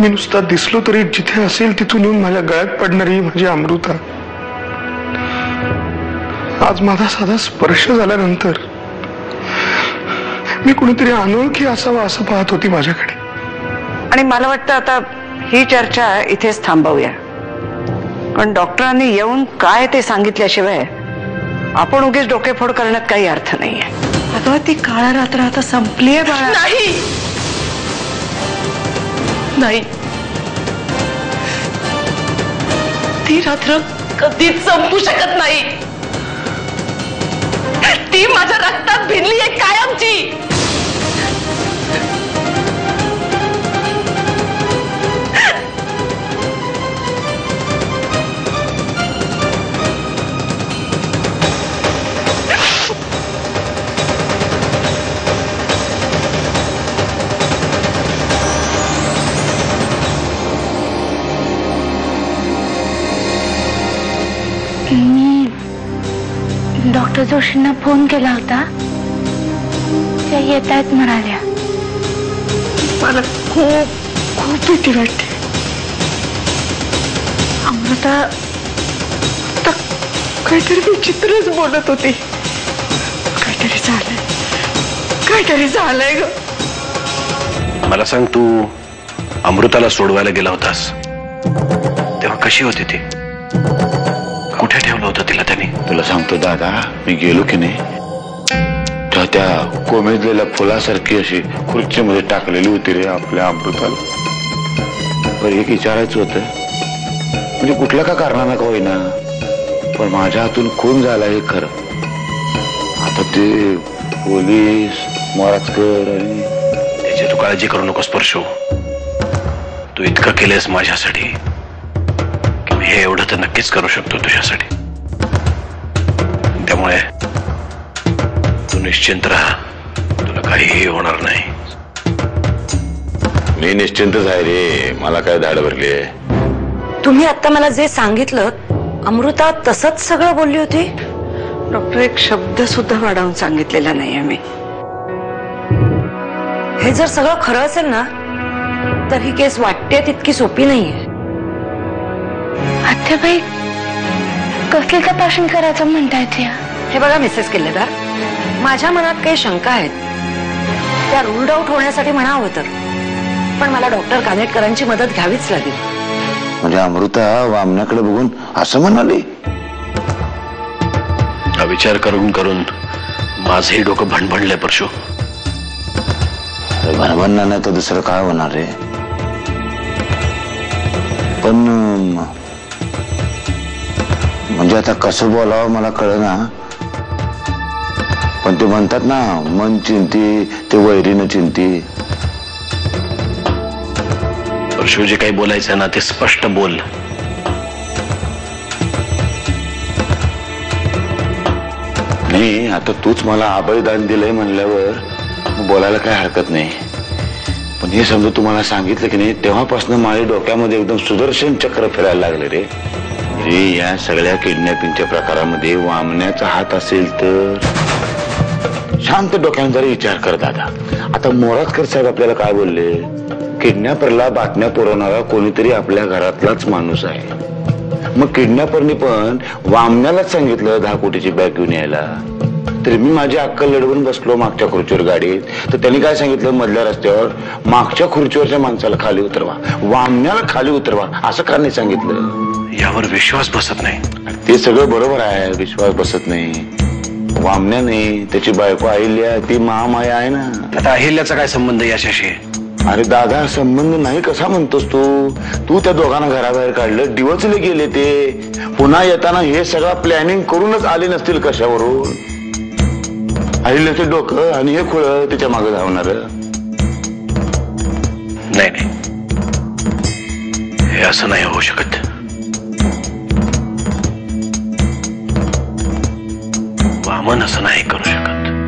मी नुसता दिसलो तरी जिथे असेल तिथून येऊन माझ्या गळ्यात पडणारी माझी अमृता आज माझा साधा स्पर्श झाल्यानंतर मी कुणीतरी अनोळखी असावा असं पाहत होती माझ्याकडे. आणि मला वाटतं आता ही चर्चा इथेच थांबवूया. पण डॉक्टरांनी येऊन काय ते सांगितल्याशिवाय आपण उगीच डोकेफोड करण्यात काही अर्थ नाहीये. अगं ती काळा रात्र आता संपलीये बाळा. नाही नाही, ती रात्र कधीच संपू शकत नाही. ती माझ्या रक्तात भिनली आहे कायमची. डॉक्टर जोशींना फोन केला होता. त्या येत आहेत म्हणाल्या. मला खूप खूप भीती वाटते. अमृता काहीतरी विचित्रच बोलत होती. काहीतरी झालंय ग. मला सांग, तू अमृताला सोडवायला गेला होतास तेव्हा कशी होती ती? कुठे ठेवलं होतं तिला त्यांनी? तुला सांगतो दादा, मी गेलो की नाही तेव्हा त्या कोमेजलेल्या फुलासारखी अशी खुर्चीमध्ये टाकलेली होती रे आपल्या अमृताला. बरं एक विचारायचं होतं, म्हणजे कुठल्या का कारणानं का होईना पण माझ्या हातून खून झाला हे खरं. आता ते पोलीस मोराजकर आणि त्याची तू काळजी करू नकोस परशू. तू इतकं केलंस माझ्यासाठी की मी हे एवढं तर नक्कीच करू शकतो तुझ्यासाठी. त्यामुळे तू निश्चिंत राहा, तुला काहीही होणार नाही. मी निश्चिंतच आहे रे, मला काय धाड भरली आहे. तुम्ही आता मला जे सांगितलं अमृता तसंच सगळं बोलली होती. डॉक्टर एक शब्द सुद्धा वाढवून सांगितलेला नाहीये मी. हे जर सगळं खरं असेल ना तर ही केस वाटते तितकी सोपी नाहीये. आत्याबाई कसली तपासणी करायचं म्हणतायत या? हे बघा मिसेस किल्लेदार, माझ्या मनात काही शंका आहेत. त्या रूल्ड आउट होण्यासाठी म्हणावं तर, पण मला डॉक्टर कानेटकरांची मदत घ्यावीच लागेल. म्हणजे अमृता वामनाकडे बघून असं म्हणाली? हा विचार करून करून माझंही डोकं भणभणलंय परशू. भणभणला नाही तर दुसरं काय होणार रे. पण म्हणजे आता कसं बोलावं मला कळेना. पण ते म्हणतात ना, मन चिंती ते वैरीनं चिंती. परशू जे काही बोलायचं ना ते स्पष्ट बोल. नाही आता तूच मला अभयदान दिलंय म्हणल्यावर बोलायला काय हरकत नाही. पण हे समजा तुम्हाला सांगितलं की नाही तेव्हापासून माझ्या डोक्यामध्ये एकदम सुदर्शन चक्र फिरायला लागले रे. या सगळ्या किडनॅपिंगच्या प्रकारामध्ये वामण्याचा हात असेल तर शांत डोक्याने जरी विचार कर दादा. आता मोराजकर साहेब आपल्याला काय बोलले? किडनॅपरला बातम्या पुरवणारा कोणीतरी आपल्या घरातलाच माणूस आहे. मग किडनॅपरनी पण वामण्यालाच सांगितलं 10 कोटीची बॅग घेऊन यायला. तरी मी माझी अक्कल लढवून बसलो मागच्या खुर्चीवर गाडीत, तर त्यांनी काय सांगितलं मधल्या रस्त्यावर, मागच्या खुर्चीवरच्या माणसाला खाली उतरवा, वामण्याला खाली उतरवा, असं का नाही सांगितलं? यावर विश्वास बसत नाही. ते सगळं बरोबर आहे, विश्वास बसत नाही. वामण्या नाही, त्याची बायको अहिल्या ती महामाया आहे ना. आता अहिल्याचा काय संबंध याच्याशी? अरे दादा संबंध नाही कसा म्हणतोस तू? तू त्या दोघांना घराबाहेर काढलं, डिवचले गेले ते. पुन्हा येताना हे सगळं प्लॅनिंग करूनच आले नसतील कशावरून? अहिल्याचं डोकं आणि हे खुळं त्याच्या मागे धावणार. नाही नाही, हे असं नाही होऊ शकत. वामन असं नाही करू शकत.